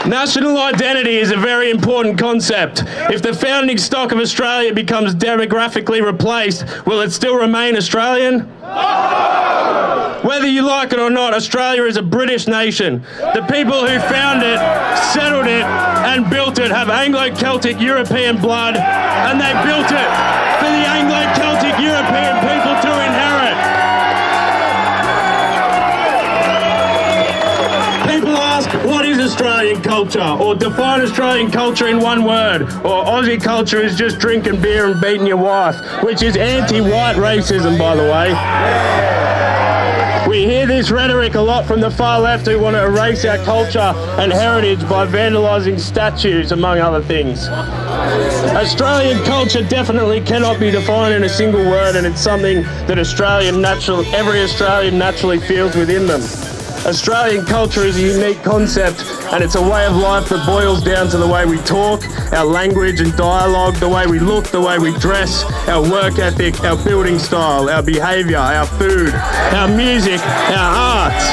National identity is a very important concept. If the founding stock of Australia becomes demographically replaced, will it still remain Australian? No! Whether you like it or not, Australia is a British nation. The people who found it, settled it, and built it have Anglo-Celtic European blood, and they built it for the Anglo-Celtic European people to inherit. People ask, what is Australian culture? Or define Australian culture in one word. Or Aussie culture is just drinking beer and beating your wife, which is anti-white racism, by the way. We hear this rhetoric a lot from the far left who want to erase our culture and heritage by vandalising statues, among other things. Australian culture definitely cannot be defined in a single word, and it's something that every Australian naturally feels within them. Australian culture is a unique concept, and it's a way of life that boils down to the way we talk, our language and dialogue, the way we look, the way we dress, our work ethic, our building style, our behaviour, our food, our music, our arts.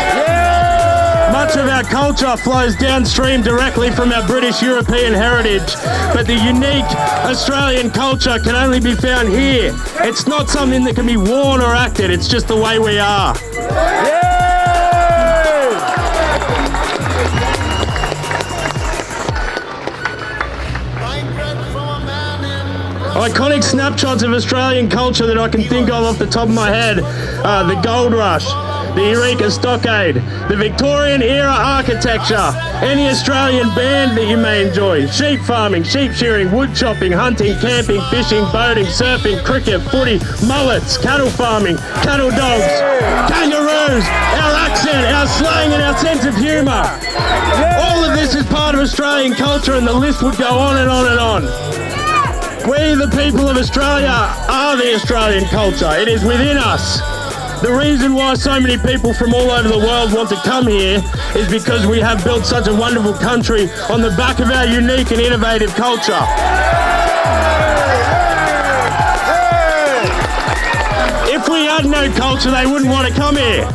Much of our culture flows downstream directly from our British European heritage, but the unique Australian culture can only be found here. It's not something that can be worn or acted, it's just the way we are. Iconic snapshots of Australian culture that I can think of off the top of my head are the Gold Rush, the Eureka Stockade, the Victorian era architecture, any Australian band that you may enjoy, sheep farming, sheep shearing, wood chopping, hunting, camping, fishing, boating, surfing, cricket, footy, mullets, cattle farming, cattle dogs, kangaroos, our accent, our slang and our sense of humour. All of this is part of Australian culture, and the list would go on and on and on. We, the people of Australia, are the Australian culture. It is within us. The reason why so many people from all over the world want to come here is because we have built such a wonderful country on the back of our unique and innovative culture. If we had no culture, they wouldn't want to come here.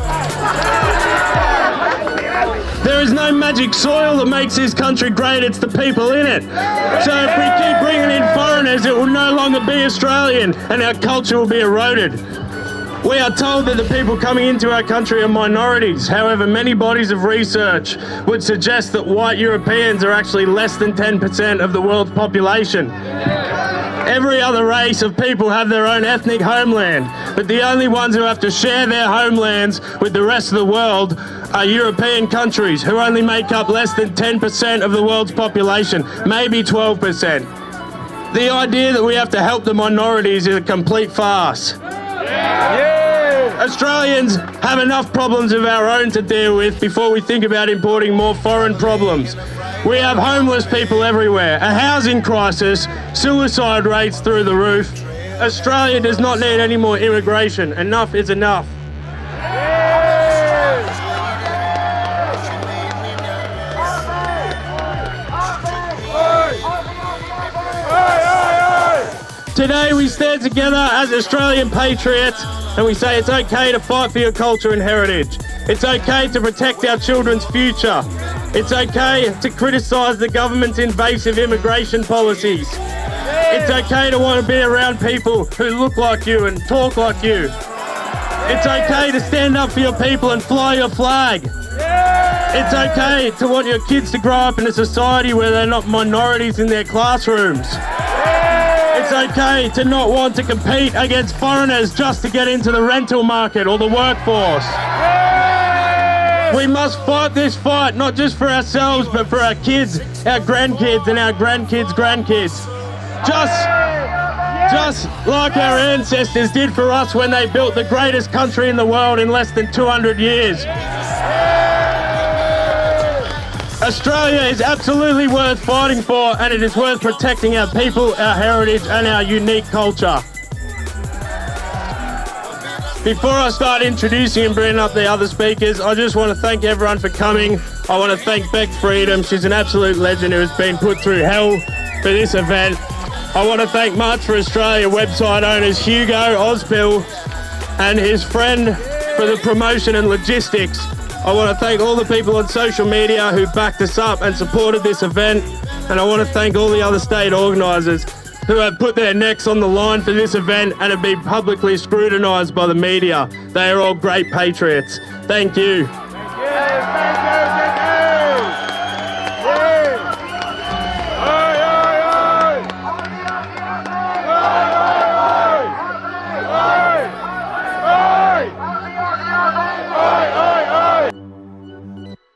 There is no magic soil that makes this country great, it's the people in it. So if we keep bringing in foreigners, it will no longer be Australian and our culture will be eroded. We are told that the people coming into our country are minorities. However, many bodies of research would suggest that white Europeans are actually less than 10% of the world's population. Every other race of people have their own ethnic homeland, but the only ones who have to share their homelands with the rest of the world are European countries, who only make up less than 10% of the world's population, maybe 12%. The idea that we have to help the minorities is a complete farce. Australians have enough problems of our own to deal with before we think about importing more foreign problems. We have homeless people everywhere, a housing crisis, suicide rates through the roof. Australia does not need any more immigration. Enough is enough. Today we stand together as Australian patriots and we say it's okay to fight for your culture and heritage. It's okay to protect our children's future. It's okay to criticise the government's invasive immigration policies. It's okay to want to be around people who look like you and talk like you. It's okay to stand up for your people and fly your flag. It's okay to want your kids to grow up in a society where they're not minorities in their classrooms. It's okay to not want to compete against foreigners just to get into the rental market or the workforce. We must fight this fight, not just for ourselves, but for our kids, our grandkids, and our grandkids' grandkids. Just like our ancestors did for us when they built the greatest country in the world in less than 200 years. Australia is absolutely worth fighting for, and it is worth protecting our people, our heritage, and our unique culture. Before I start introducing and bringing up the other speakers, I just want to thank everyone for coming. I want to thank Beck Freedom. She's an absolute legend who has been put through hell for this event. I want to thank March for Australia website owners Hugo Ospill and his friend for the promotion and logistics. I want to thank all the people on social media who backed us up and supported this event. And I want to thank all the other state organisers who have put their necks on the line for this event and have been publicly scrutinised by the media. They are all great patriots. Thank you.